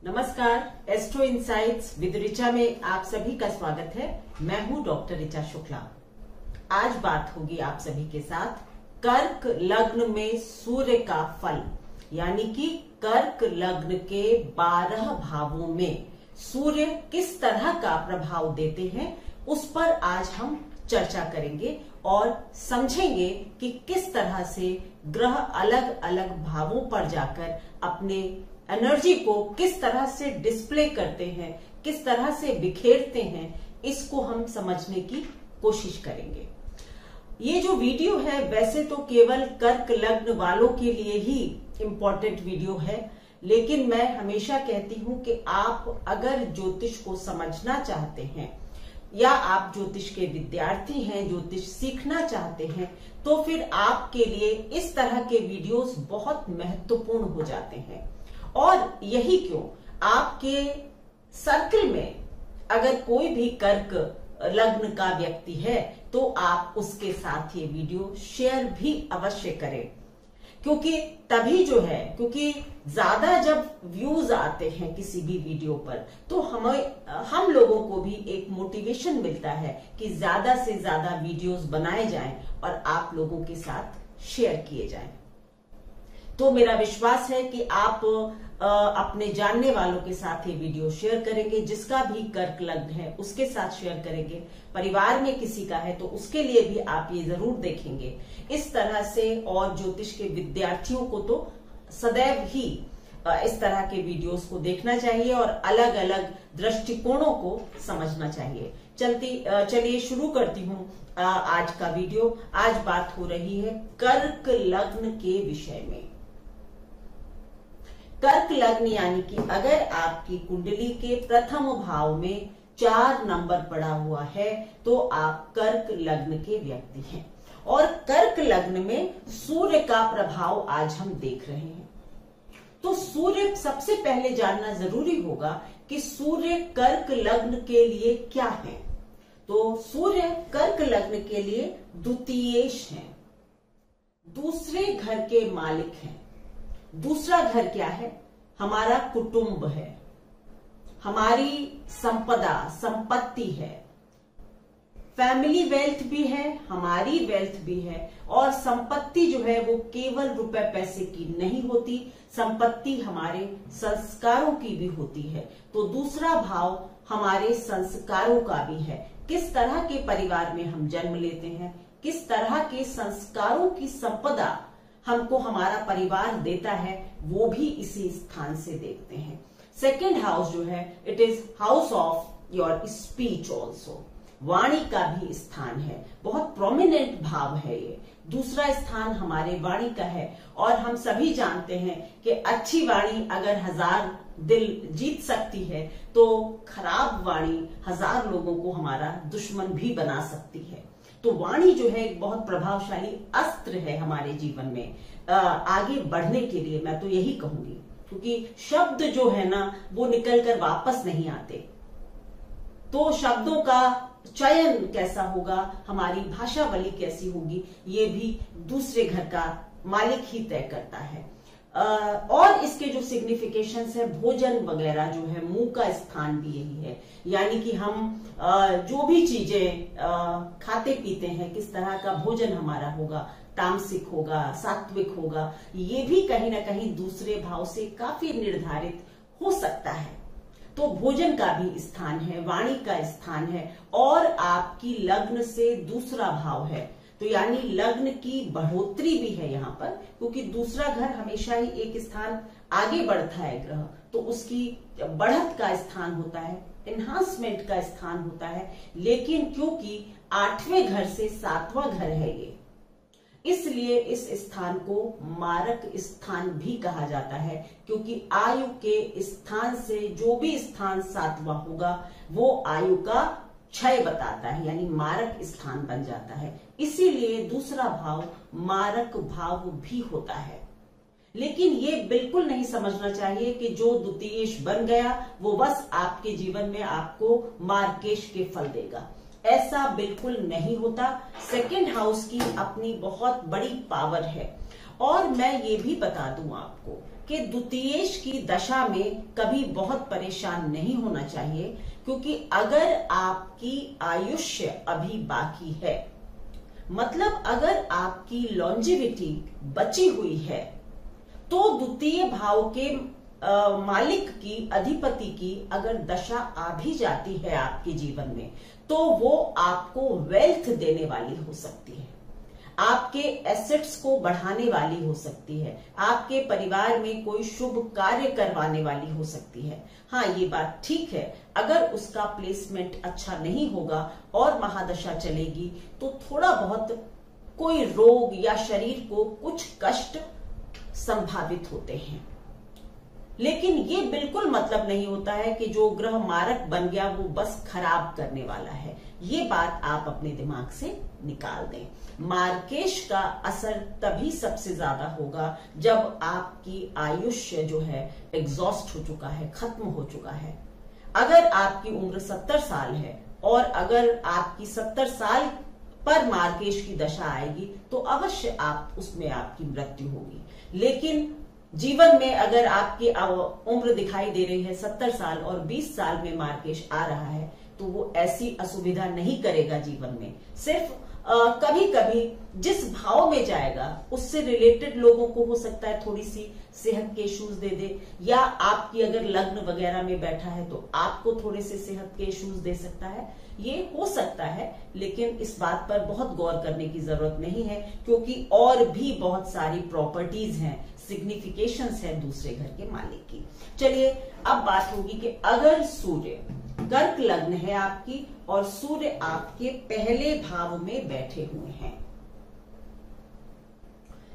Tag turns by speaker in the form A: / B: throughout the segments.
A: नमस्कार, astro insights with Richa में आप सभी का स्वागत है। मैं हूं डॉक्टर ऋचा शुक्ला। आज बात होगी आप सभी के साथ कर्क लग्न में सूर्य का फल, यानी कि कर्क लग्न के 12 भावों में सूर्य किस तरह का प्रभाव देते हैं, उस पर आज हम चर्चा करेंगे और समझेंगे कि किस तरह से ग्रह अलग अलग भावों पर जाकर अपने एनर्जी को किस तरह से डिस्प्ले करते हैं, किस तरह से बिखेरते हैं, इसको हम समझने की कोशिश करेंगे। ये जो वीडियो है वैसे तो केवल कर्क लग्न वालों के लिए ही इम्पोर्टेंट वीडियो है, लेकिन मैं हमेशा कहती हूं कि आप अगर ज्योतिष को समझना चाहते हैं या आप ज्योतिष के विद्यार्थी हैं, ज्योतिष सीखना चाहते हैं, तो फिर आपके लिए इस तरह के वीडियोस बहुत महत्वपूर्ण हो जाते हैं। और यही क्यों, आपके सर्कल में अगर कोई भी कर्क लग्न का व्यक्ति है तो आप उसके साथ ये वीडियो शेयर भी अवश्य करें, क्योंकि तभी जो है, क्योंकि ज्यादा जब व्यूज आते हैं किसी भी वीडियो पर तो हम लोगों को भी एक मोटिवेशन मिलता है कि ज्यादा से ज्यादा वीडियोस बनाए जाएं और आप लोगों के साथ शेयर किए जाएं। तो मेरा विश्वास है कि आप अपने जानने वालों के साथ ये वीडियो शेयर करेंगे, जिसका भी कर्क लग्न है उसके साथ शेयर करेंगे, परिवार में किसी का है तो उसके लिए भी आप ये जरूर देखेंगे। इस तरह से और ज्योतिष के विद्यार्थियों को तो सदैव ही इस तरह के वीडियोस को देखना चाहिए और अलग अलग दृष्टिकोणों को समझना चाहिए। चलिए शुरू करती हूँ आज का वीडियो। आज बात हो रही है कर्क लग्न के विषय में। कर्क लग्न यानी कि अगर आपकी कुंडली के प्रथम भाव में 4 नंबर पड़ा हुआ है तो आप कर्क लग्न के व्यक्ति हैं। और कर्क लग्न में सूर्य का प्रभाव आज हम देख रहे हैं। तो सूर्य सबसे पहले जानना जरूरी होगा कि सूर्य कर्क लग्न के लिए क्या है। तो सूर्य कर्क लग्न के लिए द्वितीयेश है, दूसरे घर के मालिक हैं। दूसरा घर क्या है? हमारा कुटुंब है, हमारी संपदा संपत्ति है, फैमिली वेल्थ भी है, हमारी वेल्थ भी है। और संपत्ति जो है वो केवल रुपए पैसे की नहीं होती, संपत्ति हमारे संस्कारों की भी होती है। तो दूसरा भाव हमारे संस्कारों का भी है। किस तरह के परिवार में हम जन्म लेते हैं, किस तरह के संस्कारों की संपदा हमको हमारा परिवार देता है, वो भी इसी स्थान से देखते हैं। सेकेंड हाउस जो है, it is house of your speech also. वाणी का भी स्थान है, बहुत प्रोमिनेंट भाव है ये। दूसरा स्थान हमारे वाणी का है और हम सभी जानते हैं कि अच्छी वाणी अगर 1000 दिल जीत सकती है तो खराब वाणी 1000 लोगों को हमारा दुश्मन भी बना सकती है। तो वाणी जो है एक बहुत प्रभावशाली अस्त्र है हमारे जीवन में आगे बढ़ने के लिए, मैं तो यही कहूंगी, क्योंकि शब्द जो है ना वो निकल कर वापस नहीं आते। तो शब्दों का चयन कैसा होगा, हमारी भाषावली कैसी होगी, ये भी दूसरे घर का मालिक ही तय करता है। और इसके जो सिग्निफिकेशंस है, भोजन वगैरह जो है, मुंह का स्थान भी यही है। यानी कि हम जो भी चीजें खाते पीते हैं, किस तरह का भोजन हमारा होगा, तामसिक होगा, सात्विक होगा, ये भी कहीं ना कहीं दूसरे भाव से काफी निर्धारित हो सकता है। तो भोजन का भी स्थान है, वाणी का स्थान है और आपकी लग्न से दूसरा भाव है। तो यानी लग्न की बढ़ोतरी भी है यहाँ पर, क्योंकि दूसरा घर हमेशा ही एक स्थान आगे बढ़ता है ग्रह, तो उसकी बढ़त का स्थान होता है, एनहांसमेंट का स्थान होता है। लेकिन क्योंकि 8वें घर से 7वां घर है ये, इसलिए इस स्थान को मारक स्थान भी कहा जाता है, क्योंकि आयु के स्थान से जो भी स्थान 7वां होगा वो आयु का क्षय बताता है, यानी मारक स्थान बन जाता है। इसीलिए दूसरा भाव मारक भाव भी होता है। लेकिन ये बिल्कुल नहीं समझना चाहिए कि जो द्वितीयेश बन गया वो बस आपके जीवन में आपको मार्केश के फल देगा। ऐसा बिल्कुल नहीं होता। सेकंड हाउस की अपनी बहुत बड़ी पावर है। और मैं ये भी बता दूं आपको कि द्वितीयेश की दशा में कभी बहुत परेशान नहीं होना चाहिए, क्योंकि अगर आपकी आयुष्य अभी बाकी है, मतलब अगर आपकी लॉन्जिविटी बची हुई है, तो द्वितीय भाव के मालिक की, अधिपति की अगर दशा आ भी जाती है आपके जीवन में, तो वो आपको वेल्थ देने वाली हो सकती है, आपके एसेट्स को बढ़ाने वाली हो सकती है, आपके परिवार में कोई शुभ कार्य करवाने वाली हो सकती है। हाँ, ये बात ठीक है, अगर उसका प्लेसमेंट अच्छा नहीं होगा और महादशा चलेगी तो थोड़ा बहुत कोई रोग या शरीर को कुछ कष्ट संभावित होते हैं। लेकिन ये बिल्कुल मतलब नहीं होता है कि जो ग्रह मारक बन गया वो बस खराब करने वाला है। ये बात आप अपने दिमाग से निकाल दें। मार्केश का असर तभी सबसे ज्यादा होगा जब आपकी आयुष्य जो है एग्जॉस्ट हो चुका है, खत्म हो चुका है। अगर आपकी उम्र 70 साल है और अगर आपकी 70 साल पर मार्केश की दशा आएगी तो अवश्य उसमें आपकी मृत्यु होगी। लेकिन जीवन में अगर आपकी उम्र दिखाई दे रही है 70 साल और 20 साल में मार्केश आ रहा है, तो वो ऐसी असुविधा नहीं करेगा जीवन में। सिर्फ कभी कभी जिस भाव में जाएगा उससे रिलेटेड लोगों को हो सकता है थोड़ी सी सेहत के इश्यूज दे दे, या आपकी अगर लग्न वगैरह में बैठा है तो आपको थोड़े से सेहत के इश्यूज दे सकता है। ये हो सकता है, लेकिन इस बात पर बहुत गौर करने की जरूरत नहीं है, क्योंकि और भी बहुत सारी प्रॉपर्टीज हैं, सिग्निफिकेशंस है दूसरे घर के मालिक की। चलिए अब बात होगी कि अगर सूर्य कर्क लग्न है आपकी और सूर्य आपके पहले भाव में बैठे हुए हैं,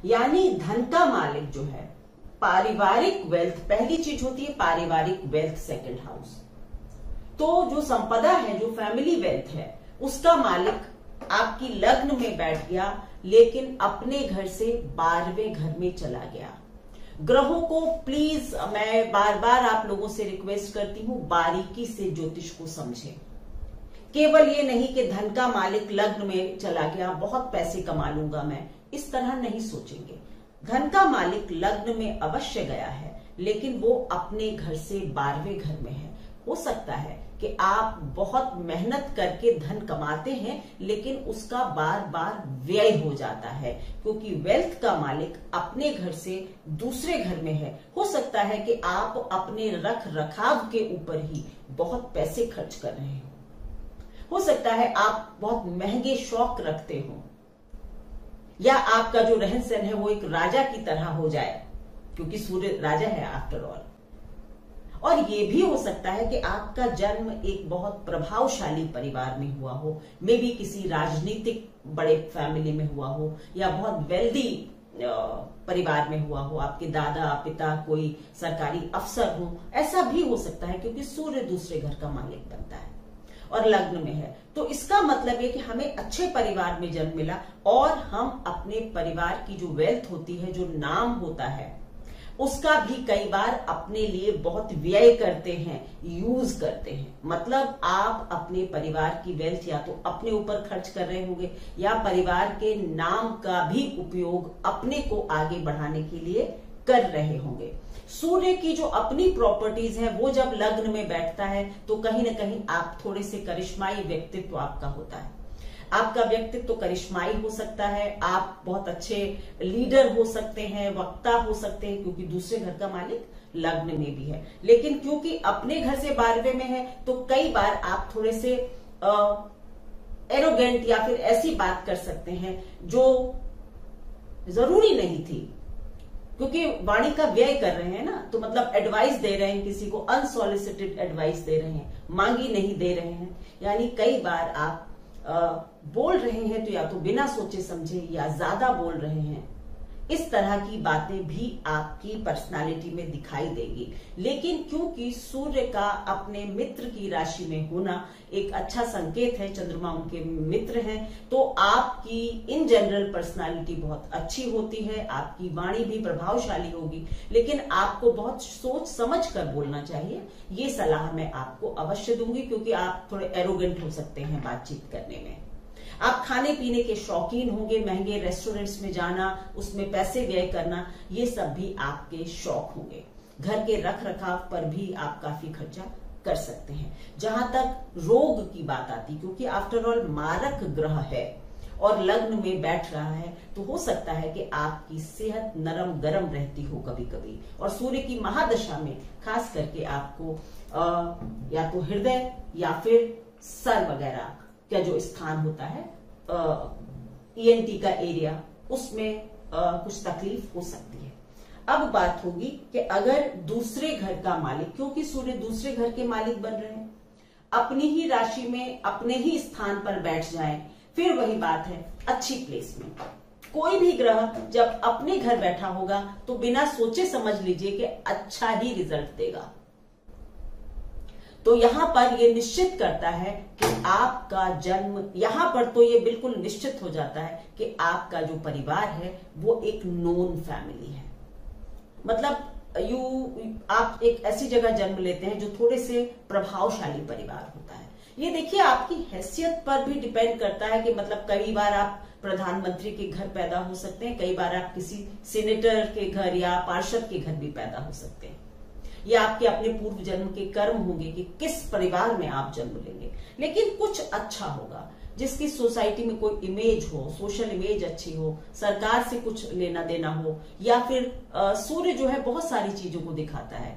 A: यानी धन का मालिक जो है, पारिवारिक वेल्थ पहली चीज होती है, पारिवारिक वेल्थ सेकंड हाउस। तो जो संपदा है, जो फैमिली वेल्थ है, उसका मालिक आपकी लग्न में बैठ गया, लेकिन अपने घर से 12वें घर में चला गया। ग्रहों को प्लीज मैं बार बार आप लोगों से रिक्वेस्ट करती हूं, बारीकी से ज्योतिष को समझें। केवल ये नहीं कि धन का मालिक लग्न में चला गया, बहुत पैसे कमा लूंगा मैं, इस तरह नहीं सोचेंगे। धन का मालिक लग्न में अवश्य गया है, लेकिन वो अपने घर से 12वें घर में है। हो सकता है कि आप बहुत मेहनत करके धन कमाते हैं, लेकिन उसका बार बार व्यय हो जाता है, क्योंकि वेल्थ का मालिक अपने घर से दूसरे घर में है। हो सकता है कि आप अपने रख रखाव के ऊपर ही बहुत पैसे खर्च कर रहे हो सकता है आप बहुत महंगे शौक रखते हो, या आपका जो रहन सहन है वो एक राजा की तरह हो जाए, क्योंकि सूर्य राजा है आफ्टर ऑल। और ये भी हो सकता है कि आपका जन्म एक बहुत प्रभावशाली परिवार में हुआ हो, मे बी किसी राजनीतिक बड़े फैमिली में हुआ हो, या बहुत वेल्दी परिवार में हुआ हो, आपके दादा पिता कोई सरकारी अफसर हो, ऐसा भी हो सकता है, क्योंकि सूर्य दूसरे घर का मालिक बनता है और लग्न में है। तो इसका मतलब है कि हमें अच्छे परिवार में जन्म मिला, और हम अपने परिवार की जो वेल्थ होती है, जो नाम होता है, उसका भी कई बार अपने लिए बहुत व्यय करते हैं, यूज करते हैं। मतलब आप अपने परिवार की वेल्थ या तो अपने ऊपर खर्च कर रहे होंगे, या परिवार के नाम का भी उपयोग अपने को आगे बढ़ाने के लिए कर रहे होंगे। सूर्य की जो अपनी प्रॉपर्टीज है, वो जब लग्न में बैठता है तो कहीं ना कहीं आप थोड़े से करिश्माई व्यक्तित्व आपका होता है। आपका व्यक्तित्व तो करिश्माई हो सकता है, आप बहुत अच्छे लीडर हो सकते हैं, वक्ता हो सकते हैं, क्योंकि दूसरे घर का मालिक लग्न में भी है। लेकिन क्योंकि अपने घर से 12वें में है, तो कई बार आप थोड़े से एरोगेंट या फिर ऐसी बात कर सकते हैं जो जरूरी नहीं थी, क्योंकि वाणी का व्यय कर रहे हैं ना, तो मतलब एडवाइस दे रहे हैं, किसी को अनसॉलिसिटेड एडवाइस दे रहे हैं, मांगी नहीं दे रहे हैं। यानी कई बार आप बोल रहे हैं तो या तो बिना सोचे समझे या ज्यादा बोल रहे हैं, इस तरह की बातें भी आपकी पर्सनालिटी में दिखाई देगी। लेकिन क्योंकि सूर्य का अपने मित्र की राशि में होना एक अच्छा संकेत है, चंद्रमा उनके मित्र हैं, तो आपकी इन जनरल पर्सनालिटी बहुत अच्छी होती है, आपकी वाणी भी प्रभावशाली होगी, लेकिन आपको बहुत सोच समझ कर बोलना चाहिए। ये सलाह मैं आपको अवश्य दूंगी, क्योंकि आप थोड़े एरोगेंट हो सकते हैं बातचीत करने में। आप खाने पीने के शौकीन होंगे, महंगे रेस्टोरेंट्स में जाना, उसमें पैसे व्यय करना, ये सब भी आपके शौक होंगे। घर के रख रखाव पर भी आप काफी खर्चा कर सकते हैं। जहां तक रोग की बात आती, क्योंकि आफ्टर ऑल मारक ग्रह है और लग्न में बैठ रहा है, तो हो सकता है कि आपकी सेहत नरम गरम रहती हो कभी कभी। और सूर्य की महादशा में खास करके आपको या तो हृदय या फिर सर वगैरह का जो स्थान होता है, ENT का एरिया, उसमें कुछ तकलीफ हो सकती है। अब बात होगी कि अगर दूसरे घर का मालिक, क्योंकि सूर्य दूसरे घर के मालिक बन रहे हैं, अपनी ही राशि में अपने ही स्थान पर बैठ जाए, फिर वही बात है अच्छी प्लेस में। कोई भी ग्रह जब अपने घर बैठा होगा तो बिना सोचे समझ लीजिए कि अच्छा ही रिजल्ट देगा। तो यहां पर यह निश्चित करता है कि आपका जन्म, यहां पर तो यह बिल्कुल निश्चित हो जाता है कि आपका जो परिवार है वो एक नोन फैमिली है। मतलब आप एक ऐसी जगह जन्म लेते हैं जो थोड़े से प्रभावशाली परिवार होता है। ये देखिए आपकी हैसियत पर भी डिपेंड करता है कि मतलब कई बार आप प्रधानमंत्री के घर पैदा हो सकते हैं, कई बार आप किसी सेनेटर के घर या पार्षद के घर भी पैदा हो सकते हैं। ये आपके अपने पूर्व जन्म के कर्म होंगे कि किस परिवार में आप जन्म लेंगे। लेकिन कुछ अच्छा होगा जिसकी सोसाइटी में कोई इमेज हो, सोशल इमेज अच्छी हो, सरकार से कुछ लेना देना हो, या फिर सूर्य जो है बहुत सारी चीजों को दिखाता है।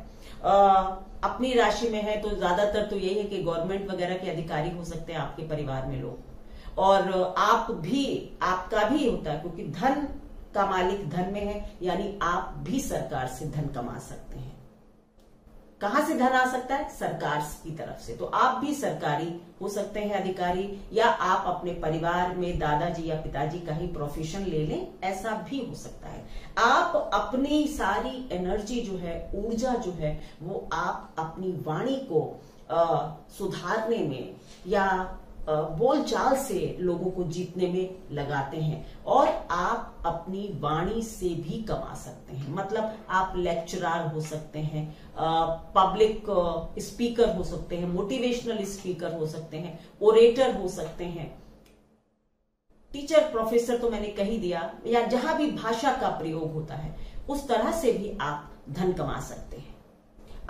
A: अपनी राशि में है तो ज्यादातर तो यही है कि गवर्नमेंट वगैरह के अधिकारी हो सकते हैं आपके परिवार में लोग, और आप भी, आपका भी होता है, क्योंकि धन का मालिक धन में है, यानी आप भी सरकार से धन कमा सकते हैं। कहां से धन आ सकता है? सरकार की तरफ से। तो आप भी सरकारी हो सकते हैं अधिकारी, या आप अपने परिवार में दादाजी या पिताजी का ही प्रोफेशन ले लें, ऐसा भी हो सकता है। आप अपनी सारी एनर्जी जो है, ऊर्जा जो है, वो आप अपनी वाणी को सुधारने में या बोलचाल से लोगों को जीतने में लगाते हैं, और आप अपनी वाणी से भी कमा सकते हैं। मतलब आप लेक्चरर हो सकते हैं, पब्लिक स्पीकर हो सकते हैं, मोटिवेशनल स्पीकर हो सकते हैं, ओरेटर हो सकते हैं, टीचर प्रोफेसर तो मैंने कही दिया, या जहां भी भाषा का प्रयोग होता है उस तरह से भी आप धन कमा सकते हैं।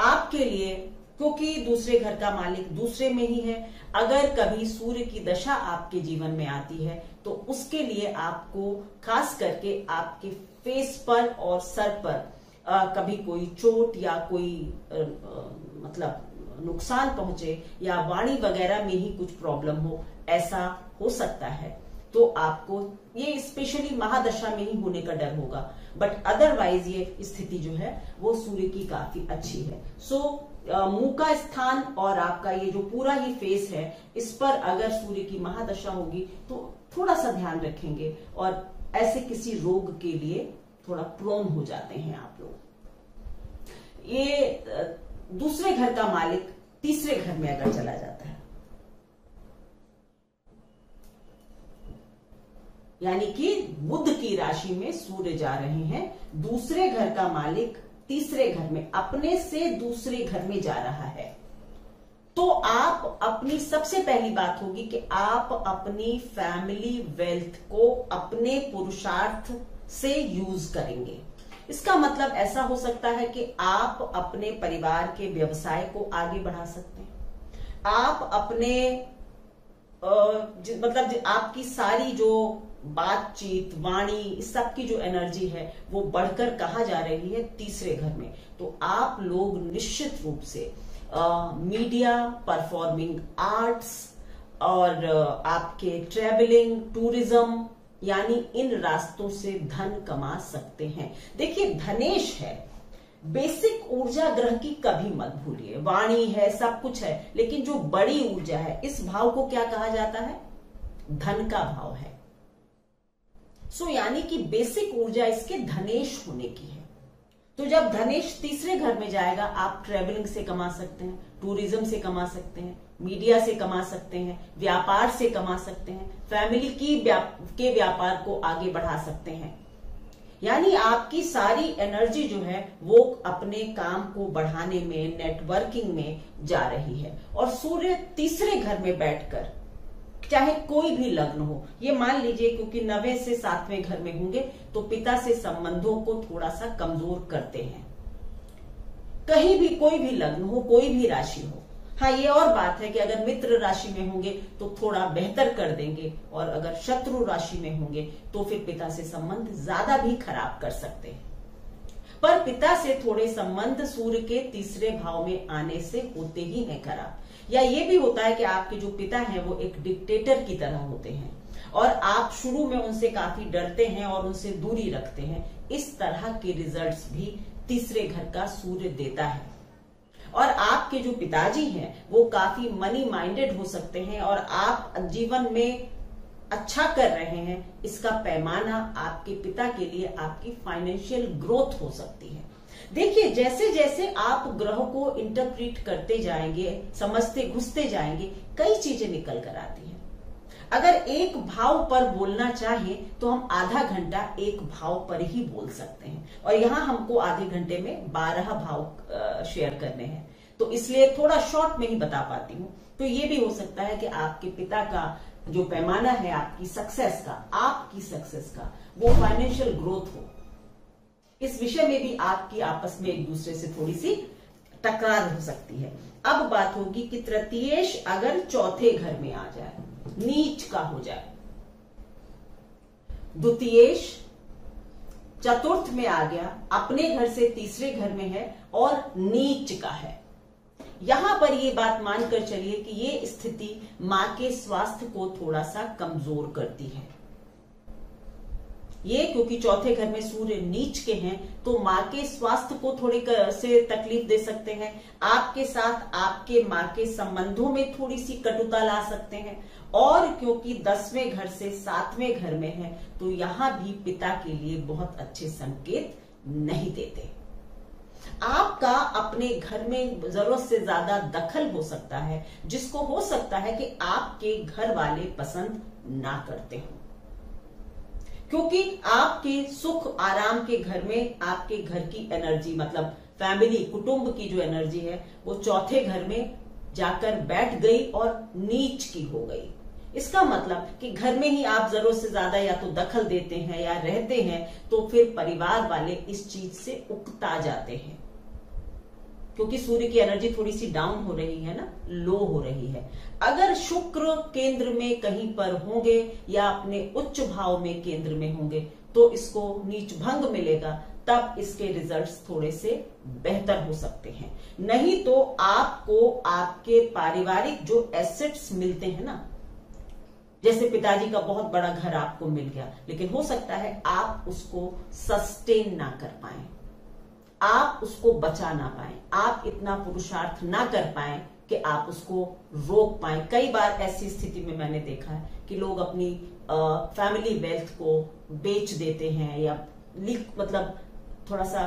A: आपके लिए, क्योंकि दूसरे घर का मालिक दूसरे में ही है, अगर कभी सूर्य की दशा आपके जीवन में आती है तो उसके लिए आपको खास करके आपके फेस पर और सर पर कभी कोई चोट या कोई मतलब नुकसान पहुंचे, या वाणी वगैरह में ही कुछ प्रॉब्लम हो, ऐसा हो सकता है। तो आपको ये स्पेशली महादशा में ही होने का डर होगा, बट अदरवाइज ये स्थिति जो है वो सूर्य की काफी अच्छी है। सो मुंह का स्थान और आपका ये जो पूरा ही फेस है, इस पर अगर सूर्य की महादशा होगी तो थोड़ा सा ध्यान रखेंगे, और ऐसे किसी रोग के लिए थोड़ा प्रोन हो जाते हैं आप लोग। ये दूसरे घर का मालिक तीसरे घर में अगर चला जाता है, यानी कि बुध की राशि में सूर्य जा रहे हैं, दूसरे घर का मालिक तीसरे घर में, अपने से दूसरे घर में जा रहा है, तो आप अपनी, सबसे पहली बात होगी कि आप अपनी फैमिली वेल्थ को अपने पुरुषार्थ से यूज करेंगे। इसका मतलब ऐसा हो सकता है कि आप अपने परिवार के व्यवसाय को आगे बढ़ा सकते हैं। आप अपने मतलब आपकी सारी जो बातचीत, वाणी, इस सब की जो एनर्जी है वो बढ़कर कहाँ जा रही है? तीसरे घर में। तो आप लोग निश्चित रूप से मीडिया, परफॉर्मिंग आर्ट्स और आपके ट्रेवलिंग, टूरिज्म, यानी इन रास्तों से धन कमा सकते हैं। देखिए धनेश है, बेसिक ऊर्जा ग्रह की कभी मत भूलिए, वाणी है, सब कुछ है, लेकिन जो बड़ी ऊर्जा है, इस भाव को क्या कहा जाता है? धन का भाव है। सो यानी कि बेसिक ऊर्जा इसके धनेश होने की है। तो जब धनेश तीसरे घर में जाएगा, आप ट्रेवलिंग से कमा सकते हैं, टूरिज्म से कमा सकते हैं, मीडिया से कमा सकते हैं, व्यापार से कमा सकते हैं, फैमिली के व्यापार को आगे बढ़ा सकते हैं। यानी आपकी सारी एनर्जी जो है वो अपने काम को बढ़ाने में, नेटवर्किंग में जा रही है। और सूर्य तीसरे घर में बैठकर चाहे कोई भी लग्न हो, ये मान लीजिए क्योंकि 9वें से 7वें घर में होंगे तो पिता से संबंधों को थोड़ा सा कमजोर करते हैं। कहीं भी कोई भी लग्न हो, कोई भी राशि हो। हाँ, ये और बात है कि अगर मित्र राशि में होंगे तो थोड़ा बेहतर कर देंगे, और अगर शत्रु राशि में होंगे तो फिर पिता से संबंध ज्यादा भी खराब कर सकते हैं। पर पिता से थोड़े संबंध सूर्य के तीसरे भाव में आने से होते ही हैं खराब। या ये भी होता है कि आपके जो पिता हैं वो एक डिक्टेटर की तरह होते हैं और आप शुरू में उनसे काफी डरते हैं और उनसे दूरी रखते हैं। इस तरह के रिजल्ट्स भी तीसरे घर का सूर्य देता है। और आपके जो पिताजी हैं वो काफी मनी माइंडेड हो सकते हैं और आप जीवन में अच्छा कर रहे हैं, इसका पैमाना आपके पिता के लिए आपकी फाइनेंशियल ग्रोथ हो सकती है। देखिए, जैसे जैसे आप ग्रह को इंटरप्रीट करते जाएंगे, समझते घुसते जाएंगे, कई चीजें निकल कर आती हैं। अगर एक भाव पर बोलना चाहें तो हम आधा घंटा एक भाव पर ही बोल सकते हैं, और यहाँ हमको आधे घंटे में 12 भाव शेयर करने हैं, तो इसलिए थोड़ा शॉर्ट में ही बता पाती हूँ। तो ये भी हो सकता है कि आपके पिता का जो पैमाना है आपकी सक्सेस का, आपकी सक्सेस का, वो फाइनेंशियल ग्रोथ हो। इस विषय में भी आपकी आपस में एक दूसरे से थोड़ी सी टकरार हो सकती है। अब बात होगी कि तृतीयेश अगर चौथे घर में आ जाए, नीच का हो जाए, द्वितीयेश चतुर्थ में आ गया, अपने घर से तीसरे घर में है और नीच का है। यहां पर ये बात मानकर चलिए कि ये स्थिति मां के स्वास्थ्य को थोड़ा सा कमजोर करती है। ये क्योंकि चौथे घर में सूर्य नीच के हैं तो मां के स्वास्थ्य को थोड़ी से तकलीफ दे सकते हैं। आपके साथ आपके मां के संबंधों में थोड़ी सी कटुता ला सकते हैं, और क्योंकि 10वें घर से 7वें घर में है तो यहां भी पिता के लिए बहुत अच्छे संकेत नहीं देते। आपका अपने घर में जरूरत से ज्यादा दखल हो सकता है, जिसको हो सकता है कि आपके घर वाले पसंद ना करते हो, क्योंकि आपके सुख आराम के घर में आपके घर की एनर्जी, मतलब फैमिली कुटुंब की जो एनर्जी है वो चौथे घर में जाकर बैठ गई और नीच की हो गई। इसका मतलब कि घर में ही आप जरूरत से ज्यादा या तो दखल देते हैं या रहते हैं, तो फिर परिवार वाले इस चीज से उकता जाते हैं, क्योंकि सूर्य की एनर्जी थोड़ी सी डाउन हो रही है ना, लो हो रही है। अगर शुक्र केंद्र में कहीं पर होंगे या अपने उच्च भाव में केंद्र में होंगे तो इसको नीच भंग मिलेगा, तब इसके रिजल्ट्स थोड़े से बेहतर हो सकते हैं। नहीं तो आपको आपके पारिवारिक जो एसेट्स मिलते हैं ना, जैसे पिताजी का बहुत बड़ा घर आपको मिल गया, लेकिन हो सकता है आप उसको सस्टेन ना कर पाए, आप उसको बचा ना पाए, आप इतना पुरुषार्थ ना कर पाए कि आप उसको रोक पाए। कई बार ऐसी स्थिति में मैंने देखा है कि लोग अपनी फैमिली वेल्थ को बेच देते हैं या मतलब थोड़ा सा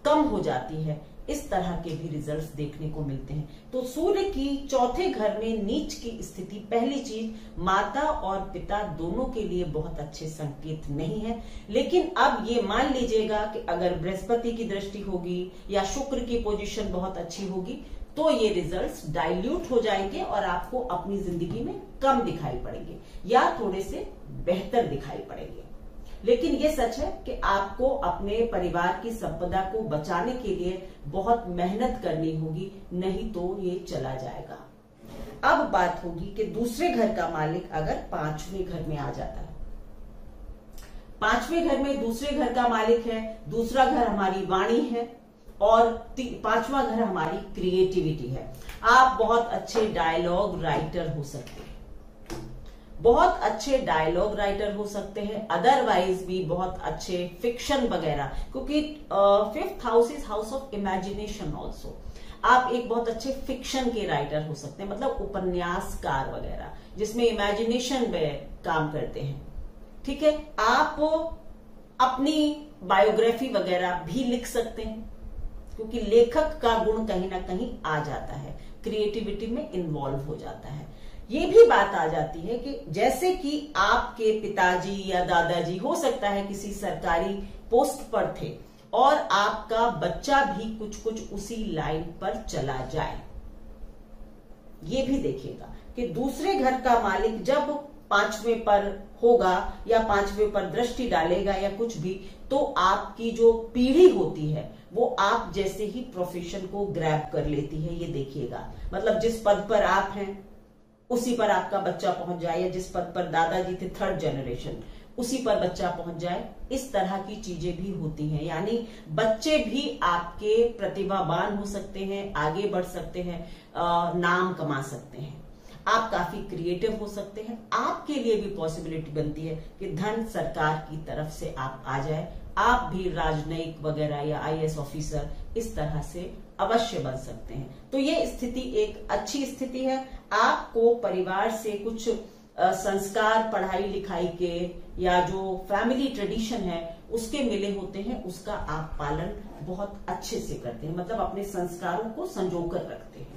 A: कम हो जाती है। इस तरह के भी रिजल्ट्स देखने को मिलते हैं। तो सूर्य की चौथे घर में नीच की स्थिति, पहली चीज माता और पिता दोनों के लिए बहुत अच्छे संकेत नहीं है। लेकिन अब ये मान लीजिएगा कि अगर बृहस्पति की दृष्टि होगी या शुक्र की पोजीशन बहुत अच्छी होगी तो ये रिजल्ट्स डाइल्यूट हो जाएंगे और आपको अपनी जिंदगी में कम दिखाई पड़ेंगे या थोड़े से बेहतर दिखाई पड़ेंगे। लेकिन ये सच है कि आपको अपने परिवार की संपदा को बचाने के लिए बहुत मेहनत करनी होगी, नहीं तो ये चला जाएगा। अब बात होगी कि दूसरे घर का मालिक अगर 5वें घर में आ जाता है। 5वें घर में दूसरे घर का मालिक है, दूसरा घर हमारी वाणी है और 5वां घर हमारी क्रिएटिविटी है। आप बहुत अच्छे डायलॉग राइटर हो सकते हैं, बहुत अच्छे डायलॉग राइटर हो सकते हैं, अदरवाइज भी बहुत अच्छे फिक्शन वगैरह, क्योंकि 5th house is house of imagination also. आप एक बहुत अच्छे फिक्शन के राइटर हो सकते हैं, मतलब उपन्यासकार वगैरह जिसमें इमेजिनेशन में काम करते हैं। ठीक है, आप अपनी बायोग्राफी वगैरह भी लिख सकते हैं, क्योंकि लेखक का गुण कहीं ना कहीं आ जाता है, क्रिएटिविटी में इन्वॉल्व हो जाता है। ये भी बात आ जाती है कि जैसे कि आपके पिताजी या दादाजी हो सकता है किसी सरकारी पोस्ट पर थे और आपका बच्चा भी कुछ कुछ उसी लाइन पर चला जाए, ये भी देखिएगा कि दूसरे घर का मालिक जब 5वें पर होगा या 5वें पर दृष्टि डालेगा या कुछ भी, तो आपकी जो पीढ़ी होती है वो आप जैसे ही प्रोफेशन को ग्रैब कर लेती है। ये देखिएगा, मतलब जिस पद पर आप हैं उसी पर आपका बच्चा पहुंच जाए, या जिस पद पर दादाजी थे 3rd जनरेशन उसी पर बच्चा पहुंच जाए। इस तरह की चीजें भी होती हैं, यानी बच्चे भी आपके प्रतिभावान हो सकते हैं, आगे बढ़ सकते हैं, नाम कमा सकते हैं, आप काफी क्रिएटिव हो सकते हैं। आपके लिए भी पॉसिबिलिटी बनती है कि धन सरकार की तरफ से आप आ जाए, आप भी राजनयिक वगैरह या IAS ऑफिसर इस तरह से अवश्य बन सकते हैं। तो ये स्थिति एक अच्छी स्थिति है। आपको परिवार से कुछ संस्कार पढ़ाई लिखाई के या जो फैमिली ट्रेडिशन है उसके मिले होते हैं, उसका आप पालन बहुत अच्छे से करते हैं, मतलब अपने संस्कारों को संजो कर रखते हैं।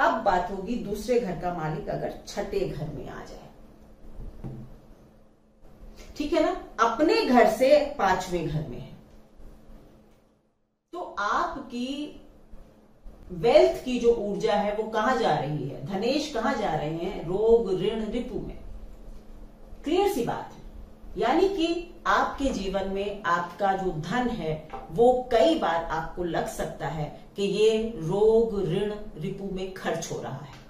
A: अब बात होगी दूसरे घर का मालिक अगर छठे घर में आ जाए, ठीक है ना, अपने घर से 5वें घर में है, तो आपकी वेल्थ की जो ऊर्जा है वो कहां जा रही है, धनेश कहां जा रहे हैं, रोग ऋण रिपु में। क्लियर सी बात है, यानी कि आपके जीवन में आपका जो धन है वो कई बार आपको लग सकता है कि ये रोग ऋण रिपु में खर्च हो रहा है,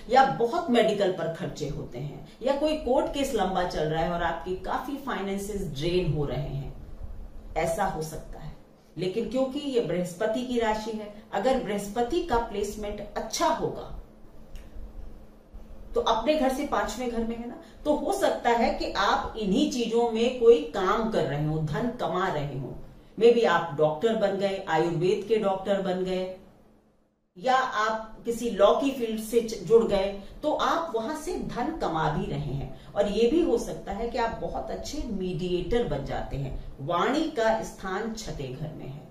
A: या बहुत मेडिकल पर खर्चे होते हैं, या कोई कोर्ट केस लंबा चल रहा है और आपकी काफी फाइनेंसेस ड्रेन हो रहे हैं, ऐसा हो सकता है। लेकिन क्योंकि ये बृहस्पति की राशि है, अगर बृहस्पति का प्लेसमेंट अच्छा होगा तो अपने घर से 5वें घर में है ना, तो हो सकता है कि आप इन्हीं चीजों में कोई काम कर रहे हो, धन कमा रहे हो। मे बी आप डॉक्टर बन गए, आयुर्वेद के डॉक्टर बन गए, या आप किसी लॉ की फील्ड से जुड़ गए, तो आप वहां से धन कमा भी रहे हैं। और ये भी हो सकता है कि आप बहुत अच्छे मीडिएटर बन जाते हैं। वाणी का स्थान छठे घर में है,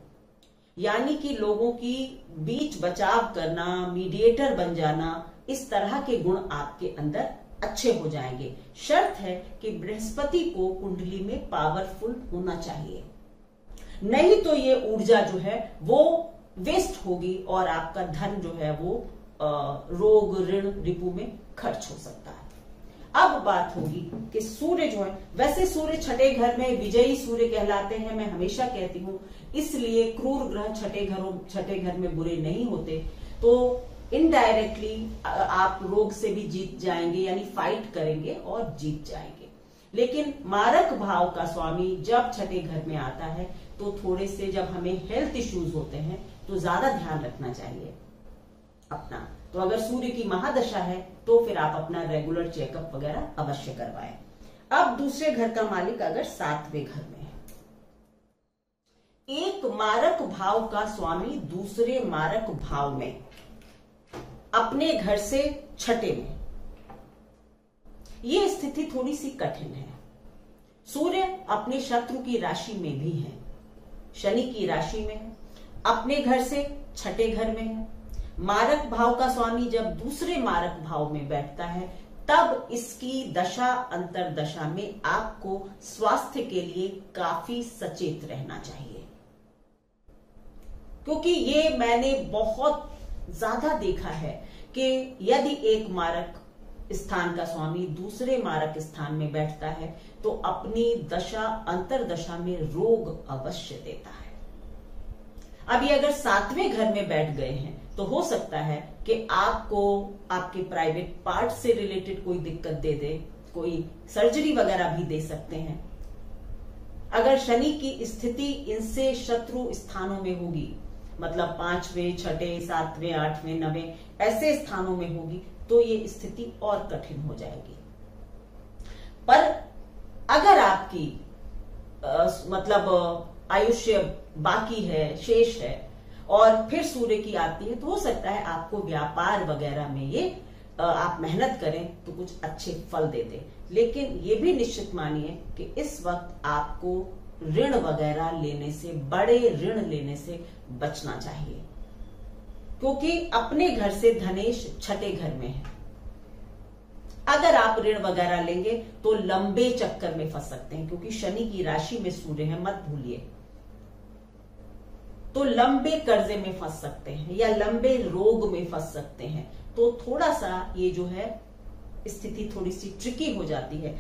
A: यानी कि लोगों की बीच बचाव करना, मीडिएटर बन जाना, इस तरह के गुण आपके अंदर अच्छे हो जाएंगे। शर्त है कि बृहस्पति को कुंडली में पावरफुल होना चाहिए, नहीं तो ये ऊर्जा जो है वो वेस्ट होगी और आपका धन जो है वो रोग ऋण रिपु में खर्च हो सकता है। अब बात होगी कि सूर्य जो है, वैसे सूर्य छठे घर में विजयी सूर्य कहलाते हैं, मैं हमेशा कहती हूं, इसलिए क्रूर ग्रह छठे घर में बुरे नहीं होते। तो इनडायरेक्टली आप रोग से भी जीत जाएंगे, यानी फाइट करेंगे और जीत जाएंगे। लेकिन मारक भाव का स्वामी जब छठे घर में आता है तो थोड़े से, जब हमें हेल्थ इश्यूज होते हैं तो ज्यादा ध्यान रखना चाहिए अपना। तो अगर सूर्य की महादशा है तो फिर आप अपना रेगुलर चेकअप वगैरह अवश्य करवाएं। अब दूसरे घर का मालिक अगर 7वें घर में है, एक मारक भाव का स्वामी दूसरे मारक भाव में, अपने घर से छठे में, ये स्थिति थोड़ी सी कठिन है। सूर्य अपने शत्रु की राशि में भी है, शनि की राशि में है, अपने घर से छठे घर में है। मारक भाव का स्वामी जब दूसरे मारक भाव में बैठता है तब इसकी दशा अंतरदशा में आपको स्वास्थ्य के लिए काफी सचेत रहना चाहिए, क्योंकि ये मैंने बहुत ज्यादा देखा है कि यदि एक मारक स्थान का स्वामी दूसरे मारक स्थान में बैठता है तो अपनी दशा अंतरदशा में रोग अवश्य देता है। अब ये अगर 7वें घर में बैठ गए हैं तो हो सकता है कि आपको आपके प्राइवेट पार्ट से रिलेटेड कोई दिक्कत दे दे, कोई सर्जरी वगैरह भी दे सकते हैं। अगर शनि की स्थिति इनसे शत्रु स्थानों में होगी, मतलब 5वें, 6ठे, 7वें, 8वें, 9वें ऐसे स्थानों में होगी तो ये स्थिति और कठिन हो जाएगी। पर अगर आपकी मतलब आयुष्य बाकी है, शेष है, और फिर सूर्य की आती है, तो हो सकता है आपको व्यापार वगैरह में ये आप मेहनत करें तो कुछ अच्छे फल दे दे। लेकिन ये भी निश्चित मानिए कि इस वक्त आपको ऋण वगैरह लेने से, बड़े ऋण लेने से बचना चाहिए, क्योंकि अपने घर से धनेश छठे घर में है। अगर आप ऋण वगैरह लेंगे तो लंबे चक्कर में फंस सकते हैं, क्योंकि शनि की राशि में सूर्य है, मत भूलिए। तो लंबे कर्जे में फंस सकते हैं या लंबे रोग में फंस सकते हैं। तो थोड़ा सा ये जो है स्थिति थोड़ी सी ट्रिकी हो जाती है।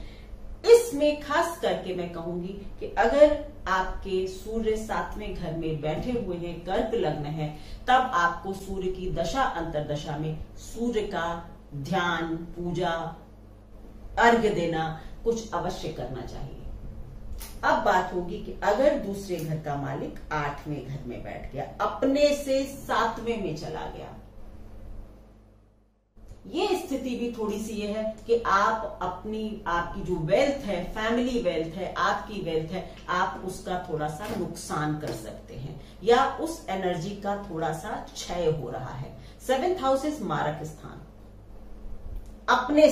A: इसमें खास करके मैं कहूंगी कि अगर आपके सूर्य 7वें घर में बैठे हुए हैं, कर्क लग्न है, तब आपको सूर्य की दशा अंतरदशा में सूर्य का ध्यान, पूजा, अर्घ्य देना कुछ अवश्य करना चाहिए। अब बात होगी कि अगर दूसरे घर का मालिक 8वें घर में बैठ गया, अपने से 7वें में चला गया, ये स्थिति भी थोड़ी सी ये है कि आप आपकी जो वेल्थ है, फैमिली वेल्थ है, आपकी वेल्थ है, आप उसका थोड़ा सा नुकसान कर सकते हैं या उस एनर्जी का थोड़ा सा क्षय हो रहा है। 7th हाउस इज मारक स्थान। अपने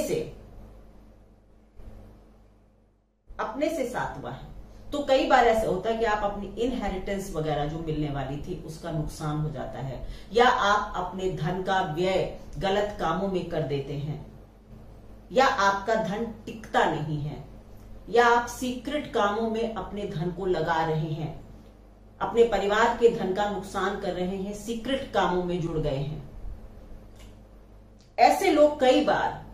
A: से 7वां है, तो कई बार ऐसा होता है कि आप अपनी इनहेरिटेंस वगैरह जो मिलने वाली थी उसका नुकसान हो जाता है, या आप अपने धन का व्यय गलत कामों में कर देते हैं, या आपका धन टिकता नहीं है, या आप सीक्रेट कामों में अपने धन को लगा रहे हैं, अपने परिवार के धन का नुकसान कर रहे हैं, सीक्रेट कामों में जुड़ गए हैं। ऐसे लोग कई बार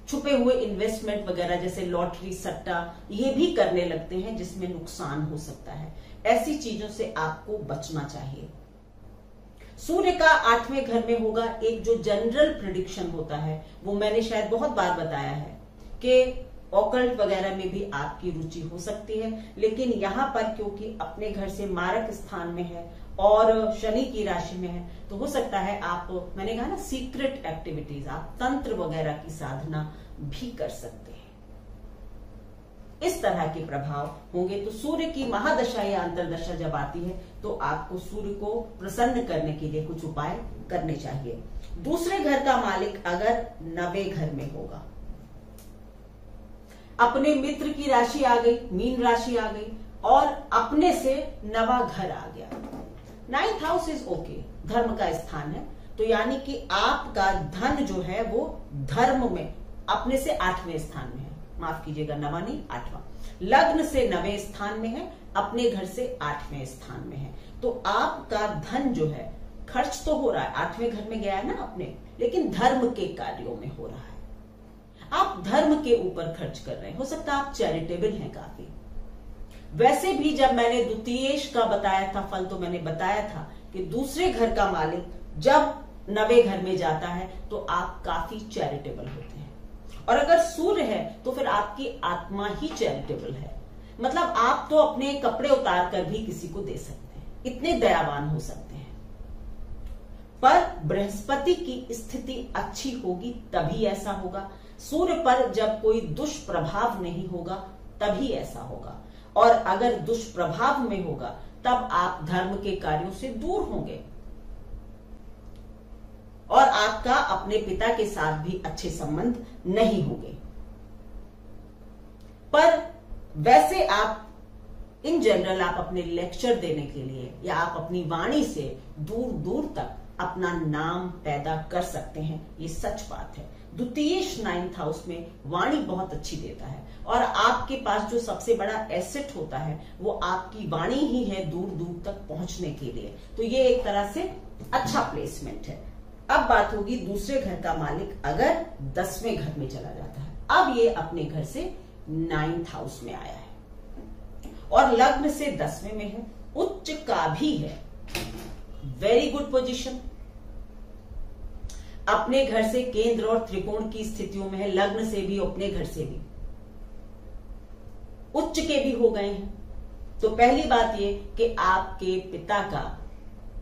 A: छुपे हुए इन्वेस्टमेंट वगैरह जैसे लॉटरी, सट्टा, ये भी करने लगते हैं जिसमें नुकसान हो सकता है। ऐसी चीजों से आपको बचना चाहिए। सूर्य का 8वें घर में होगा, एक जो जनरल प्रेडिक्शन होता है वो मैंने शायद बहुत बार बताया है कि ऑकल्ट वगैरह में भी आपकी रुचि हो सकती है, लेकिन यहां पर क्योंकि अपने घर से मारक स्थान में है और शनि की राशि में है, तो हो सकता है आप, मैंने कहा ना, सीक्रेट एक्टिविटीज, आप तंत्र वगैरह की साधना भी कर सकते हैं। इस तरह के प्रभाव होंगे। तो सूर्य की महादशा या अंतरदशा जब आती है तो आपको सूर्य को प्रसन्न करने के लिए कुछ उपाय करने चाहिए। दूसरे घर का मालिक अगर 9वें घर में होगा, अपने मित्र की राशि आ गई, मीन राशि आ गई, और अपने से 9वां घर आ गया। 9th हाउस इज ओके, धर्म का स्थान है, तो यानी कि आपका धन जो है वो धर्म में अपने से 8वें स्थान में है, माफ कीजिएगा, 9वां नहीं 8वां, लग्न से 9वें स्थान में है, अपने घर से 8वें स्थान में है। तो आपका धन जो है खर्च तो हो रहा है, 8वें घर में गया है ना अपने, लेकिन धर्म के कार्यों में हो रहा है। आप धर्म के ऊपर खर्च कर रहे हैं। हो सकता है आप चैरिटेबल हैं काफी। वैसे भी जब मैंने द्वितीयेश का बताया था फल, तो मैंने बताया था कि दूसरे घर का मालिक जब 9वें घर में जाता है तो आप काफी चैरिटेबल होते हैं, और अगर सूर्य है तो फिर आपकी आत्मा ही चैरिटेबल है। मतलब आप तो अपने कपड़े उतार कर भी किसी को दे सकते हैं, इतने दयावान हो सकते हैं। पर बृहस्पति की स्थिति अच्छी होगी तभी ऐसा होगा। सूर्य पर जब कोई दुष्प्रभाव नहीं होगा तभी ऐसा होगा, और अगर दुष्प्रभाव में होगा तब आप धर्म के कार्यों से दूर होंगे, और आपका अपने पिता के साथ भी अच्छे संबंध नहीं होंगे। पर वैसे आप इन जनरल आप अपने लेक्चर देने के लिए या आप अपनी वाणी से दूर दूर तक अपना नाम पैदा कर सकते हैं, ये सच बात है। द्वितीयेश 9th हाउस में वाणी बहुत अच्छी देता है, और आपके पास जो सबसे बड़ा एसेट होता है वो आपकी वाणी ही है दूर दूर तक पहुंचने के लिए। तो ये एक तरह से अच्छा प्लेसमेंट है। अब बात होगी दूसरे घर का मालिक अगर 10वें घर में चला जाता है। अब ये अपने घर से 9th हाउस में आया है और लग्न से 10वें में है, उच्च का भी है, वेरी गुड पोजीशन। अपने घर से केंद्र और त्रिकोण की स्थितियों में है, लग्न से भी अपने घर से भी उच्च के भी हो गए हैं। तो पहली बात ये कि आपके पिता का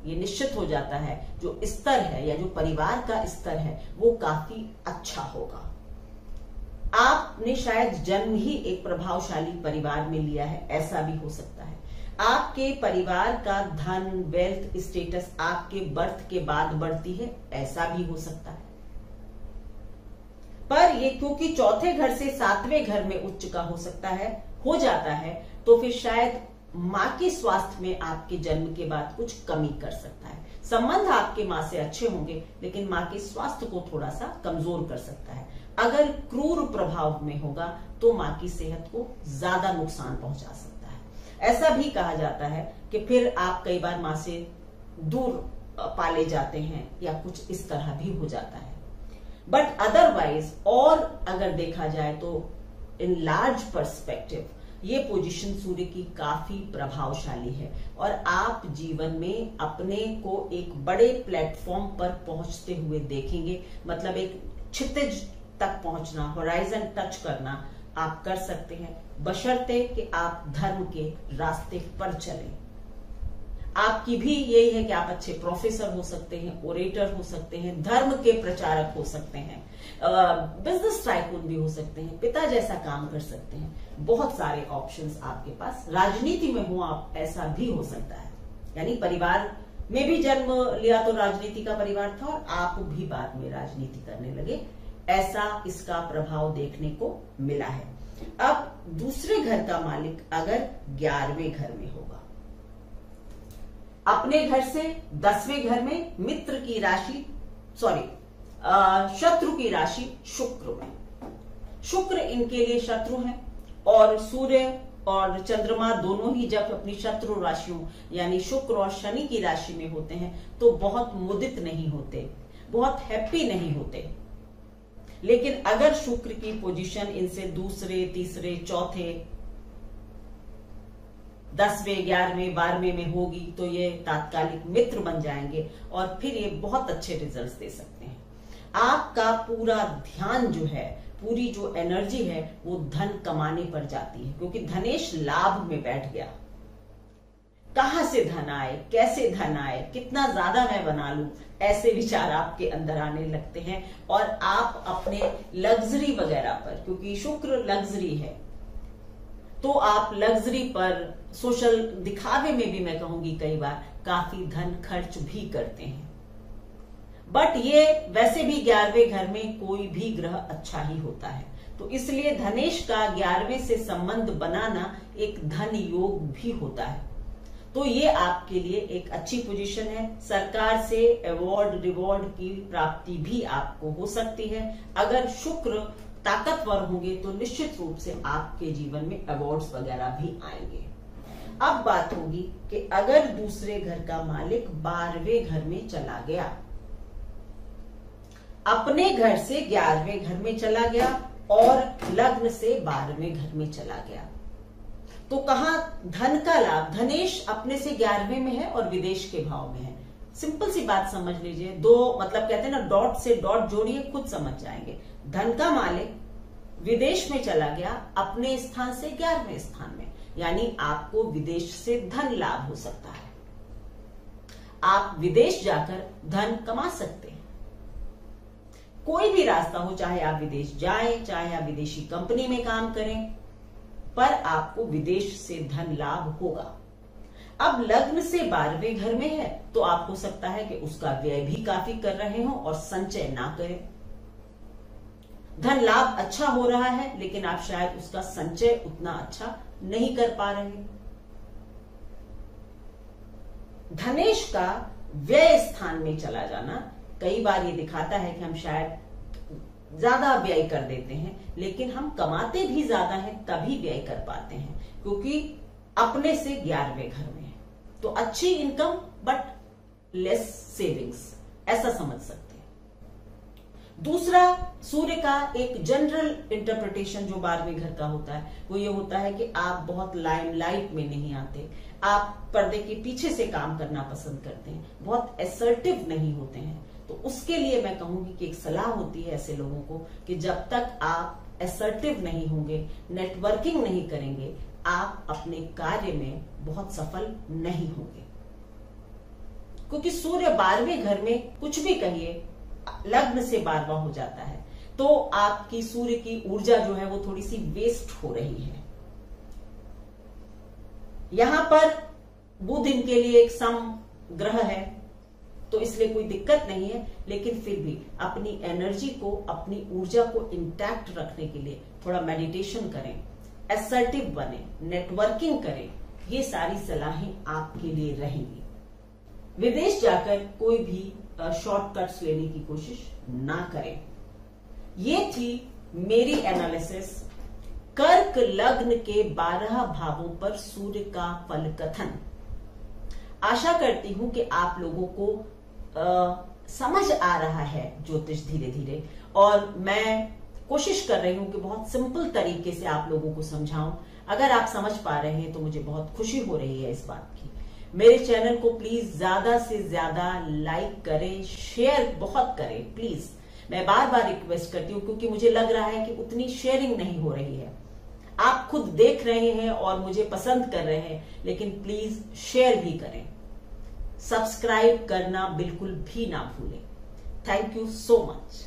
A: ये निश्चित हो जाता है जो स्तर है या जो परिवार का स्तर है वो काफी अच्छा होगा। आपने शायद जन्म ही एक प्रभावशाली परिवार में लिया है, ऐसा भी हो सकता है। आपके परिवार का धन, वेल्थ, स्टेटस आपके बर्थ के बाद बढ़ती है, ऐसा भी हो सकता है। पर ये क्योंकि चौथे घर से 7वें घर में उच्च का हो सकता है, हो जाता है, तो फिर शायद मां के स्वास्थ्य में आपके जन्म के बाद कुछ कमी कर सकता है। संबंध आपके मां से अच्छे होंगे लेकिन मां के स्वास्थ्य को थोड़ा सा कमजोर कर सकता है। अगर क्रूर प्रभाव में होगा तो मां की सेहत को ज्यादा नुकसान पहुंचा सकता है। ऐसा भी कहा जाता है कि फिर आप कई बार माँ से दूर पाले जाते हैं या कुछ इस तरह भी हो जाता है। बट अदरवाइज और अगर देखा जाए तो इन लार्ज पर्सपेक्टिव ये पोजीशन सूर्य की काफी प्रभावशाली है और आप जीवन में अपने को एक बड़े प्लेटफॉर्म पर पहुंचते हुए देखेंगे। मतलब एक क्षितिज तक पहुंचना, होराइजन टच करना आप कर सकते हैं, बशर्ते कि आप धर्म के रास्ते पर चलें। आपकी भी यही है कि आप अच्छे प्रोफेसर हो सकते हैं, ओरेटर हो सकते हैं, धर्म के प्रचारक हो सकते हैं, बिजनेस टाइकून भी हो सकते हैं, पिता जैसा काम कर सकते हैं। बहुत सारे ऑप्शंस आपके पास। राजनीति में हो आप, ऐसा भी हो सकता है। यानी परिवार में भी जन्म लिया तो राजनीति का परिवार था और आप भी बाद में राजनीति करने लगे, ऐसा इसका प्रभाव देखने को मिला है। अब दूसरे घर का मालिक अगर 11वें घर में होगा, अपने घर से 10वें घर में मित्र की राशि, शत्रु की राशि शुक्र में। शुक्र इनके लिए शत्रु है और सूर्य और चंद्रमा दोनों ही जब अपनी शत्रु राशियों यानी शुक्र और शनि की राशि में होते हैं तो बहुत मुदित नहीं होते, बहुत हैप्पी नहीं होते। लेकिन अगर शुक्र की पोजीशन इनसे दूसरे, तीसरे, चौथे, 10वें, 11वें, 12वें में होगी तो ये तात्कालिक मित्र बन जाएंगे और फिर ये बहुत अच्छे रिजल्ट्स दे सकते हैं। आपका पूरा ध्यान जो है, पूरी जो एनर्जी है वो धन कमाने पर जाती है, क्योंकि धनेश लाभ में बैठ गया। कहां से धन आए, कैसे धन आए, कितना ज्यादा मैं बना लूं, ऐसे विचार आपके अंदर आने लगते हैं और आप अपने लग्जरी वगैरह पर, क्योंकि शुक्र लग्जरी है, तो आप लग्जरी पर, सोशल दिखावे में भी मैं कहूंगी कई बार काफी धन खर्च भी करते हैं। बट ये वैसे भी 11वें घर में कोई भी ग्रह अच्छा ही होता है, तो इसलिए धनेश का 11वें से संबंध बनाना एक धन योग भी होता है। तो ये आपके लिए एक अच्छी पोजीशन है। सरकार से अवार्ड रिवॉर्ड की प्राप्ति भी आपको हो सकती है। अगर शुक्र ताकतवर होंगे तो निश्चित रूप से आपके जीवन में अवार्ड्स वगैरह भी आएंगे। अब बात होगी कि अगर दूसरे घर का मालिक 12वें घर में चला गया, अपने घर से 11वें घर में चला गया और लग्न से 12वें घर में चला गया, तो कहां धन का लाभ? धनेश अपने से 11वें में है और विदेश के भाव में है। सिंपल सी बात समझ लीजिए, दो मतलब कहते हैं ना, डॉट से डॉट जोड़िए, खुद समझ जाएंगे। धन का मालिक विदेश में चला गया अपने स्थान से 11वें स्थान में, यानी आपको विदेश से धन लाभ हो सकता है। आप विदेश जाकर धन कमा सकते हैं। कोई भी रास्ता हो, चाहे आप विदेश जाएं, चाहे आप विदेशी कंपनी में काम करें, पर आपको विदेश से धन लाभ होगा। अब लग्न से 12वें घर में है तो आप हो सकता है कि उसका व्यय भी काफी कर रहे हो और संचय ना करें। धन लाभ अच्छा हो रहा है लेकिन आप शायद उसका संचय उतना अच्छा नहीं कर पा रहे। धनेश का व्यय स्थान में चला जाना कई बार ये दिखाता है कि हम शायद ज्यादा व्यय कर देते हैं, लेकिन हम कमाते भी ज्यादा हैं तभी व्यय कर पाते हैं, क्योंकि अपने से 11वें घर में है। तो अच्छी इनकम बट लेस सेविंग्स, ऐसा समझ सकते हैं। दूसरा, सूर्य का एक जनरल इंटरप्रिटेशन जो 12वें घर का होता है वो ये होता है कि आप बहुत लाइमलाइट में नहीं आते, आप पर्दे के पीछे से काम करना पसंद करते हैं, बहुत असर्टिव नहीं होते हैं। तो उसके लिए मैं कहूंगी कि एक सलाह होती है ऐसे लोगों को कि जब तक आप असर्टिव नहीं होंगे, नेटवर्किंग नहीं करेंगे, आप अपने कार्य में बहुत सफल नहीं होंगे। क्योंकि सूर्य 12वें घर में कुछ भी कहिए, लग्न से 12वां हो जाता है, तो आपकी सूर्य की ऊर्जा जो है वो थोड़ी सी वेस्ट हो रही है। यहां पर बुध इनके लिए एक सम ग्रह है तो इसलिए कोई दिक्कत नहीं है, लेकिन फिर भी अपनी एनर्जी को, अपनी ऊर्जा को इंटैक्ट रखने के लिए थोड़ा मेडिटेशन करें, असर्टिव बने, नेटवर्किंग करें। ये सारी सलाहें आपके लिए रहेंगी। विदेश जाकर कोई भी शॉर्टकट्स लेने की कोशिश ना करें। ये थी मेरी एनालिसिस कर्क लग्न के 12 भावों पर सूर्य का फल कथन। आशा करती हूं कि आप लोगों को समझ आ रहा है ज्योतिष धीरे धीरे, और मैं कोशिश कर रही हूं कि बहुत सिंपल तरीके से आप लोगों को समझाऊं। अगर आप समझ पा रहे हैं तो मुझे बहुत खुशी हो रही है इस बात की। मेरे चैनल को प्लीज ज्यादा से ज्यादा लाइक करें, शेयर बहुत करें प्लीज। मैं बार बार रिक्वेस्ट करती हूँ, क्योंकि मुझे लग रहा है कि उतनी शेयरिंग नहीं हो रही है। आप खुद देख रहे हैं और मुझे पसंद कर रहे हैं, लेकिन प्लीज शेयर भी करें। सब्सक्राइब करना बिल्कुल भी ना भूलें। Thank you so much.